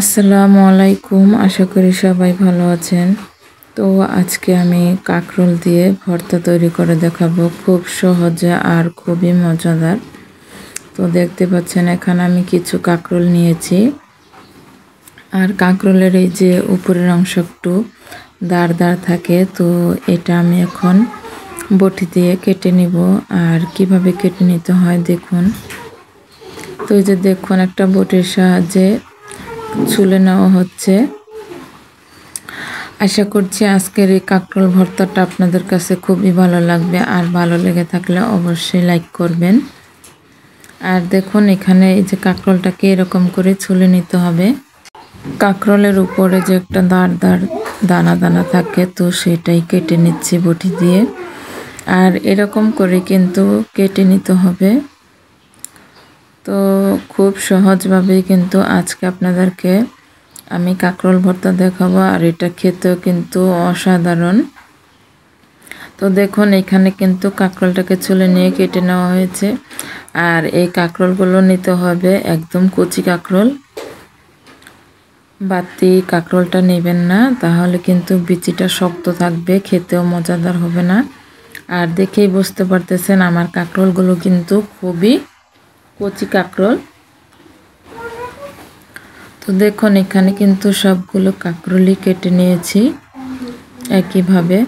আসসালামু আলাইকুম, আশা করি সবাই ভালো আছেন। তো আজকে আমি কাঁকরোল দিয়ে ভর্তা তৈরি করে দেখাবো, খুব সহজে আর খুবই মজাদার। তো দেখতে পাচ্ছেন এখানে আমি কিছু কাঁকরোল নিয়েছি, আর কাঁকরোলের এই যে উপরের অংশ একটু দাঁড় থাকে, তো এটা আমি এখন বটি দিয়ে কেটে নিব। আর কিভাবে কেটে নিতে হয় দেখুন। তো এই যে দেখুন, একটা বটির সাহায্যে ছুলে নেওয়া হচ্ছে। আশা করছি আজকের এই কাঁকরোল ভর্তাটা আপনাদের কাছে খুবই ভালো লাগবে, আর ভালো লেগে থাকলে অবশ্যই লাইক করবেন। আর দেখুন এখানে এই যে কাঁকরোলটাকে এরকম করে ছুলে নিতে হবে। কাঁকরোলের উপরে যে একটা দানা দানা থাকে, তো সেটাই কেটে নিচ্ছি বটি দিয়ে। আর এরকম করে কিন্তু কেটে নিতে হবে। তো খুব সহজভাবেই কিন্তু আজকে আপনাদেরকে আমি কাঁকরোল ভর্তা দেখাবো, আর এটা খেতেও কিন্তু অসাধারণ। তো দেখুন এখানে কিন্তু কাঁকরোলটাকে ছুলে নিয়ে কেটে নেওয়া হয়েছে। আর এই কাঁকরোলগুলো নিতে হবে একদম কচি কাঁকরোল, বাতি কাঁকরোলটা নেবেন না, তাহলে কিন্তু বিচিটা শক্ত থাকবে, খেতেও মজাদার হবে না। আর দেখেই বুঝতে পারতেছেন আমার কাঁকরোলগুলো কিন্তু খুবই কচি কাঁকরোল। তো দেখুন এখানে কিন্তু সবগুলো কাঁকরোলই কেটে নিয়েছি একইভাবে।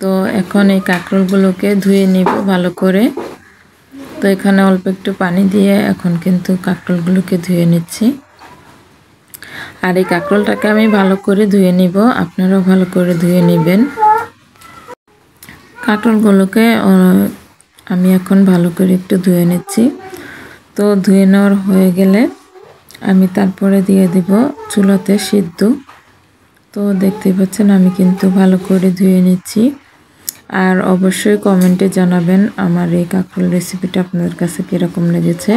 তো এখন এই কাঁকরোলগুলোকে ধুয়ে নিব ভালো করে। তো এখানে অল্প একটু পানি দিয়ে এখন কিন্তু কাঁকরোলগুলোকে ধুয়ে নিচ্ছি। আর এই কাঁকরোলটাকে আমি ভালো করে ধুয়ে নিব, আপনারাও ভালো করে ধুয়ে নেবেন। কাঁকরোলগুলোকে আমি এখন ভালো করে একটু ধুয়ে নিচ্ছি। তো ধুয়ে নেওয়ার হয়ে গেলে আমি তারপরে দিয়ে দিব চুলাতে সিদ্ধ। তো দেখতে পাচ্ছেন আমি কিন্তু ভালো করে ধুয়ে নিচ্ছি। আর অবশ্যই কমেন্টে জানাবেন আমার এই কাঁকরোল রেসিপিটা আপনাদের কাছে কীরকম লেগেছে।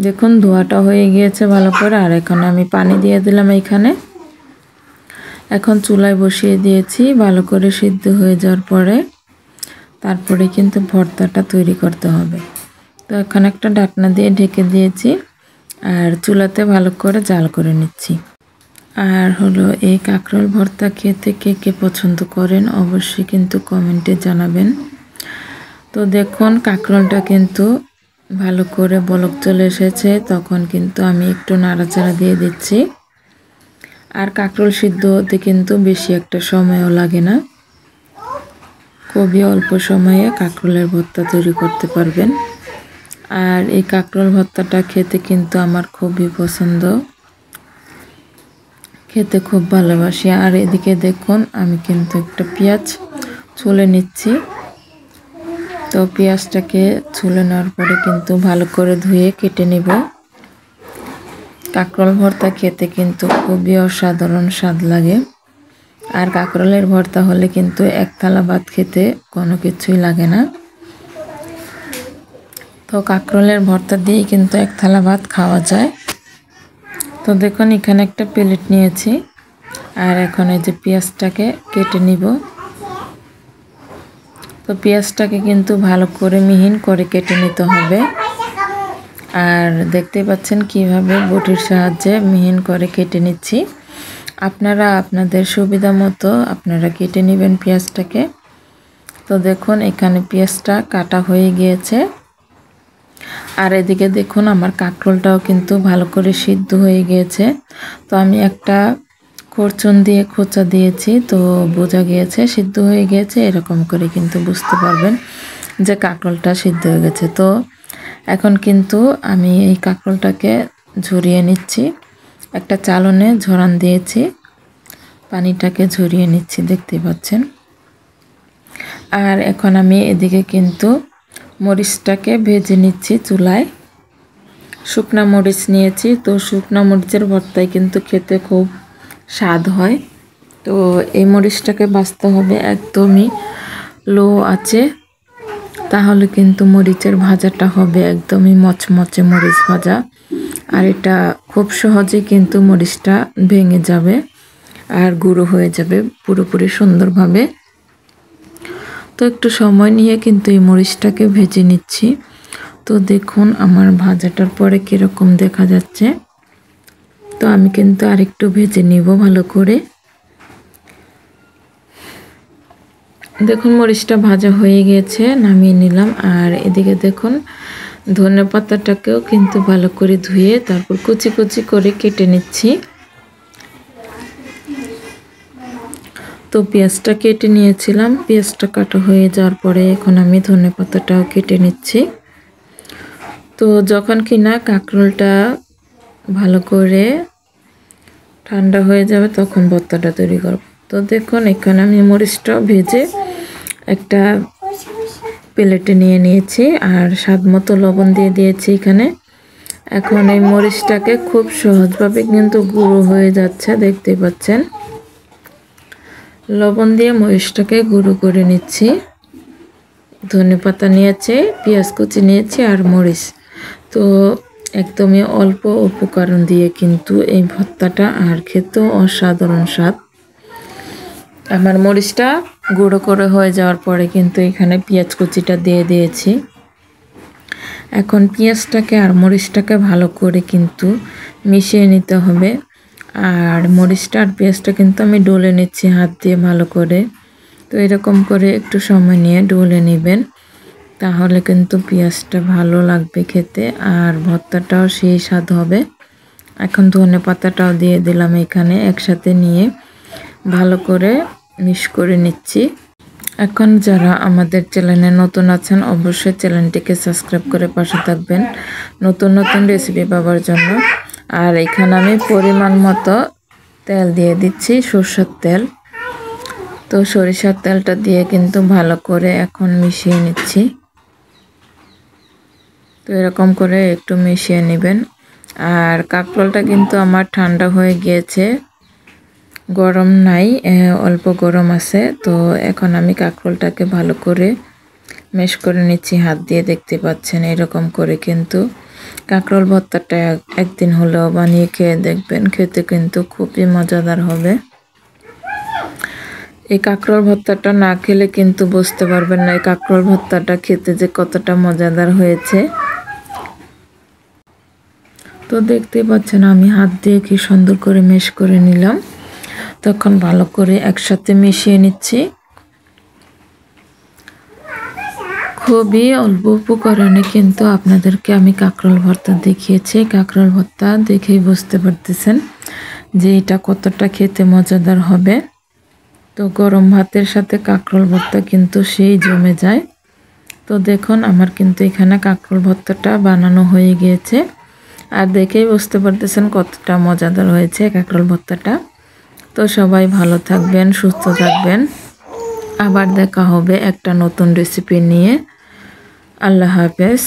দেখুন ধোয়াটা হয়ে গিয়েছে ভালো করে। আর এখানে আমি পানি দিয়ে দিলাম এইখানে। এখন চুলায় বসিয়ে দিয়েছি, ভালো করে সিদ্ধ হয়ে যাওয়ার পরে তারপরে কিন্তু ভর্তাটা তৈরি করতে হবে। তো এখানে একটা ঢাকনা দিয়ে ঢেকে দিয়েছি, আর চুলাতে ভালো করে জাল করে নিচ্ছি। আর হলো এই কাঁকরোল ভর্তা খেতে কে কে পছন্দ করেন অবশ্যই কিন্তু কমেন্টে জানাবেন। তো দেখুন কাঁকরোলটা কিন্তু ভালো করে বলক চলে এসেছে, তখন কিন্তু আমি একটু নাড়াচাড়া দিয়ে দিচ্ছি। আর কাঁকরোল সিদ্ধ হতে কিন্তু বেশি একটা সময়ও লাগে না, খুবই অল্প সময়ে কাঁকরোলের ভর্তা তৈরি করতে পারবেন। আর এই কাঁকরোল ভর্তাটা খেতে কিন্তু আমার খুবই পছন্দ, খেতে খুব ভালোবাসি। আর এদিকে দেখুন আমি কিন্তু একটা পেঁয়াজ ছুলে নিচ্ছি। তো পেঁয়াজটাকে ছুলে নেওয়ার পরে কিন্তু ভালো করে ধুয়ে কেটে নিব। কাঁকরোল ভর্তা খেতে কিন্তু খুবই অসাধারণ স্বাদ লাগে। আর কাঁকরোলের ভর্তা হলে কিন্তু এক থালা ভাত খেতে কোনো কিছুই লাগে না। তো কাঁকরোলের ভর্তা দিয়ে কিন্তু এক থালা ভাত খাওয়া যায়। তো দেখুন এখানে একটা প্লেট নিয়েছি, আর এখন এই যে পেঁয়াজটাকে কেটে নিব। তো পেঁয়াজটাকে কিন্তু ভালো করে মিহিন করে কেটে নিতে হবে। আর দেখতে পাচ্ছেন কিভাবে বটির সাহায্যে মিহিন করে কেটে নিচ্ছি। আপনারা আপনাদের সুবিধা মতো আপনারা কেটে নেবেন পেঁয়াজটাকে। তো দেখুন এখানে পেঁয়াজটা কাটা হয়ে গিয়েছে। আর এদিকে দেখুন আমার কাঁকরোলটাও কিন্তু ভালো করে সিদ্ধ হয়ে গিয়েছে। তো আমি একটা করচুন দিয়ে খোঁচা দিয়েছি, তো বোঝা গিয়েছে সিদ্ধ হয়ে গিয়েছে। এরকম করে কিন্তু বুঝতে পারবেন যে কাঁকরোলটা সিদ্ধ হয়ে গেছে। তো এখন কিন্তু আমি এই কাঁকরোলটাকে ঝরিয়ে নিচ্ছি, একটা চালনে ঝরান দিয়েছি, পানিটাকে ঝরিয়ে নিচ্ছি দেখতে পাচ্ছেন। আর এখন আমি এদিকে কিন্তু মরিচটাকে ভেজে নিচ্ছি চুলায়। শুকনা মরিচ নিয়েছি, তো শুকনা মরিচের ভর্তায় কিন্তু খেতে খুব স্বাদ হয়। তো এই মরিচটাকে ভাজতে হবে একদমই লো আছে, তাহলে কিন্তু মরিচের ভাজাটা হবে একদমই মচমচে মরিচ ভাজা। আর এটা খুব সহজে কিন্তু মরিচটা ভেঙে যাবে আর গুঁড়ো হয়ে যাবে পুরোপুরি সুন্দরভাবে। তো একটু সময় নিয়ে কিন্তু এই মরিচটাকে ভেজে নিচ্ছি। তো দেখুন আমার ভাজাটার পরে কীরকম দেখা যাচ্ছে। তো তো আমি কিন্তু আরেকটু ভেজে নিব ভালো করে। দেখুন মরিচটা ভাজা হয়ে গিয়েছে, নামিয়ে নিলাম। আর এদিকে দেখুন ধনেপাতাটাকেও কিন্তু ভালো করে ধুয়ে তারপর কুচি কুচি করে কেটে নিচ্ছি। তো পেঁয়াজটা কেটে নিয়েছিলাম, পেঁয়াজটা কাটা হয়ে যাওয়ার পরে এখন আমি ধনেপাতাটাও কেটে নিচ্ছি। তো যখন কিনা কাঁকরোলটা ভালো করে ঠান্ডা হয়ে যাবে তখন ভর্তাটা তৈরি করব। তো দেখুন এখানে আমি মরিচটা ভেজে একটা প্লেটে নিয়ে নিয়েছি আর স্বাদ মতো লবণ দিয়ে দিয়েছি এখানে। এখন এই মরিচটাকে খুব সহজভাবে কিন্তু গুঁড়ো হয়ে যাচ্ছে, দেখতে পাচ্ছেন। লবণ দিয়ে মরিচটাকে গুঁড়ো করে নিচ্ছি। ধনেপাতা নিয়েছি, পেঁয়াজ কুচি নিয়েছি আর মরিচ। তো একদমই অল্প উপকরণ দিয়ে কিন্তু এই ভর্তাটা আর খেতেও অসাধারণ স্বাদ। আমার মরিচটা গুঁড়ো করে হয়ে যাওয়ার পরে কিন্তু এখানে পেঁয়াজ কুচিটা দিয়ে দিয়েছি। এখন পেঁয়াজটাকে আর মরিচটাকে ভালো করে কিন্তু মিশিয়ে নিতে হবে। আর মরিচটা আর পেঁয়াজটা কিন্তু আমি ডলে নিচ্ছি হাত দিয়ে ভালো করে। তো এরকম করে একটু সময় নিয়ে ডলে নেবেন, তাহলে কিন্তু পেঁয়াজটা ভালো লাগবে খেতে আর ভর্তাটাও সেই স্বাদ হবে। এখন ধনেপাতাটাও দিয়ে দিলাম এখানে, একসাথে নিয়ে ভালো করে মিক্স করে নিচ্ছি। এখন যারা আমাদের চ্যানেলে নতুন আছেন অবশ্যই চ্যানেলটিকে সাবস্ক্রাইব করে পাশে থাকবেন নতুন নতুন রেসিপি পাওয়ার জন্য। আর এখানে আমি পরিমাণ মতো তেল দিয়ে দিচ্ছি, সরষের তেল। তো সরিষার তেলটা দিয়ে কিন্তু ভালো করে এখন মিশিয়ে নিচ্ছি। তো এরকম করে একটু মিশিয়ে নেবেন। আর কাঁকরোলটা কিন্তু আমার ঠান্ডা হয়ে গিয়েছে, গরম নাই, অল্প গরম আছে। তো এখন আমি কাঁকরোলটাকে ভালো করে ম্যাশ করে নিচ্ছি হাত দিয়ে, দেখতে পাচ্ছেন। এরকম করে কিন্তু কাঁকরোল ভর্তাটা একদিন হলেও বানিয়ে খেয়ে দেখবেন, খেতে কিন্তু খুবই মজাদার হবে। এই কাঁকরোল ভর্তাটা না খেলে কিন্তু বুঝতে পারবেন না এই কাঁকরোল ভর্তাটা খেতে যে কতটা মজাদার হয়েছে। তো দেখতে পাচ্ছেন আমি হাত দিয়ে কি সুন্দর করে ম্যাশ করে নিলাম। তখন ভালো করে একসাথে মিশিয়ে নিচ্ছি। খুবই অল্প উপকরণে কিন্তু আপনাদেরকে আমি কাঁকরোল ভর্তা দেখিয়েছি। কাঁকরোল ভর্তা দেখেই বুঝতে পারতেছেন যে এটা কতটা খেতে মজাদার হবে। তো গরম ভাতের সাথে কাঁকরোল ভর্তা কিন্তু সেই জমে যায়। তো দেখুন আমার কিন্তু এখানে কাঁকরোল ভর্তাটা বানানো হয়ে গিয়েছে আর দেখেই বুঝতে পারতেছেন কতটা মজাদার হয়েছে কাঁকরোল ভর্তাটা। তো সবাই ভালো থাকবেন, সুস্থ থাকবেন। আবার দেখা হবে একটা নতুন রেসিপি নিয়ে। আল্লাহ হাফেজ।